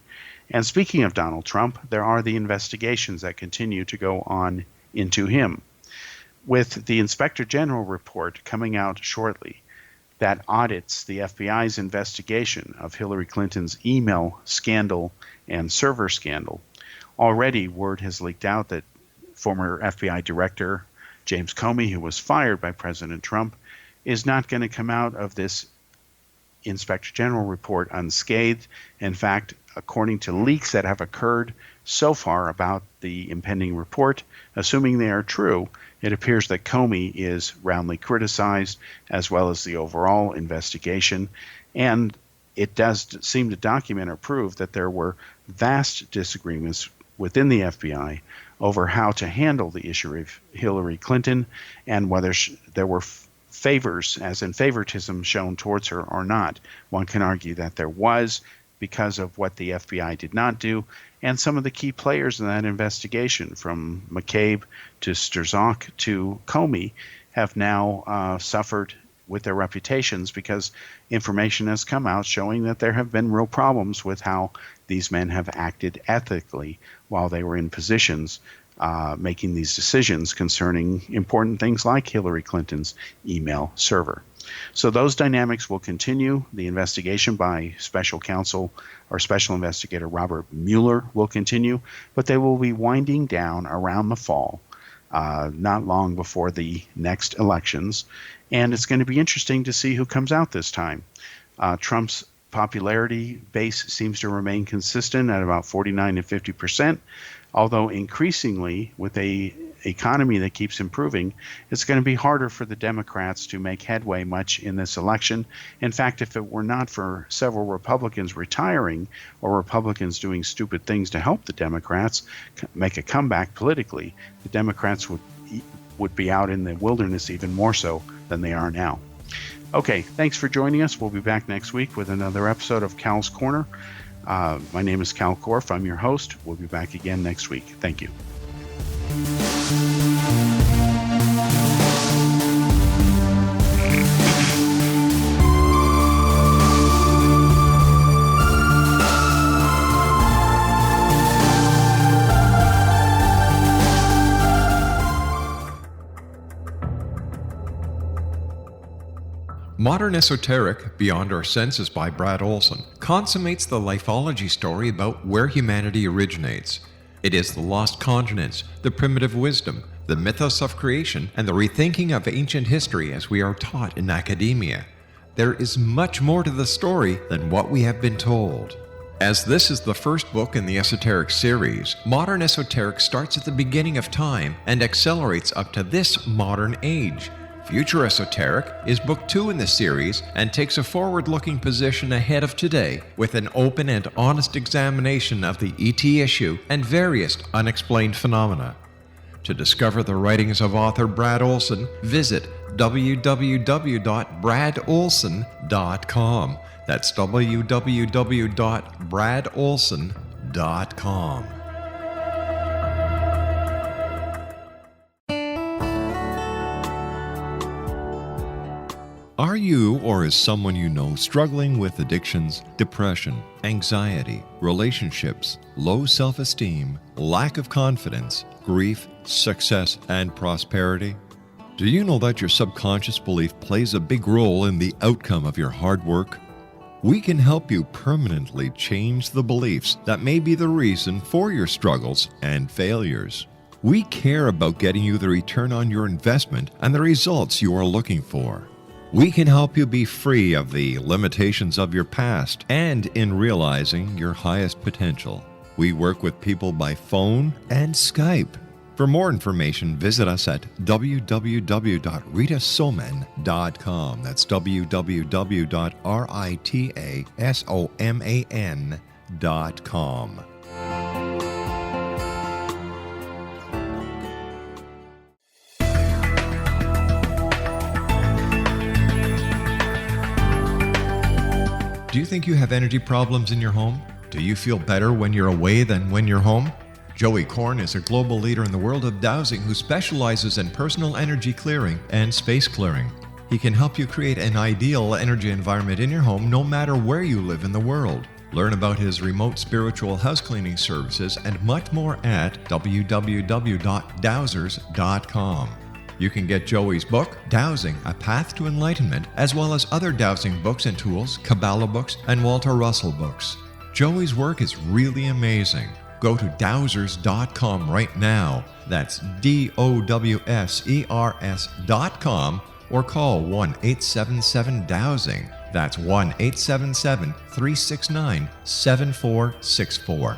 A: And speaking of Donald Trump, there are the investigations that continue to go on into him. With the Inspector General report coming out shortly that audits the FBI's investigation of Hillary Clinton's email scandal and server scandal, already word has leaked out that former FBI Director James Comey, who was fired by President Trump, is not going to come out of this Inspector General report unscathed. In fact, according to leaks that have occurred so far about the impending report, assuming they are true, it appears that Comey is roundly criticized, as well as the overall investigation. And it does seem to document or prove that there were vast disagreements within the FBI over how to handle the issue of Hillary Clinton and whether there were favors, as in favoritism, shown towards her or not. One can argue that there was, because of what the FBI did not do, and some of the key players in that investigation, from McCabe to Strzok to Comey, have now suffered with their reputations because information has come out showing that there have been real problems with how these men have acted ethically while they were in positions making these decisions concerning important things like Hillary Clinton's email server. So those dynamics will continue. The investigation by special counsel or special investigator Robert Mueller will continue, but they will be winding down around the fall, not long before the next elections. And it's going to be interesting to see who comes out this time. Trump's popularity base seems to remain consistent at about 49 to 50%, although increasingly with a economy that keeps improving, it's going to be harder for the Democrats to make headway much in this election. In fact, if it were not for several Republicans retiring or Republicans doing stupid things to help the Democrats make a comeback politically, the Democrats would be out in the wilderness even more so than they are now. Okay, thanks for joining us. We'll be back next week with another episode of Cal's Corner. My name is Kal Korff. I'm your host. We'll be back again next week. Thank you.
B: Modern Esoteric, Beyond Our Senses by Brad Olson, consummates the lifeology story about where humanity originates. It is the lost continents, the primitive wisdom, the mythos of creation, and the rethinking of ancient history as we are taught in academia. There is much more to the story than what we have been told. As this is the first book in the Esoteric series, Modern Esoteric starts at the beginning of time and accelerates up to this modern age. Future Esoteric is book 2 in the series and takes a forward-looking position ahead of today with an open and honest examination of the ET issue and various unexplained phenomena. To discover the writings of author Brad Olson, visit www.bradolson.com. That's www.bradolson.com. Are you or is someone you know struggling with addictions, depression, anxiety, relationships, low self-esteem, lack of confidence, grief, success, and prosperity? Do you know that your subconscious belief plays a big role in the outcome of your hard work? We can help you permanently change the beliefs that may be the reason for your struggles and failures. We care about getting you the return on your investment and the results you are looking for. We can help you be free of the limitations of your past and in realizing your highest potential. We work with people by phone and Skype. For more information, visit us at www.ritasoman.com. That's www.ritasoman.com. Do you think you have energy problems in your home? Do you feel better when you're away than when you're home? Joey Korn is a global leader in the world of dowsing who specializes in personal energy clearing and space clearing. He can help you create an ideal energy environment in your home no matter where you live in the world. Learn about his remote spiritual house cleaning services and much more at www.dowsers.com. You can get Joey's book, Dowsing, A Path to Enlightenment, as well as other dowsing books and tools, Kabbalah books, and Walter Russell books. Joey's work is really amazing. Go to dowsers.com right now. That's DOWSERS.com or call 1-877-DOWSING. That's 1-877-369-7464.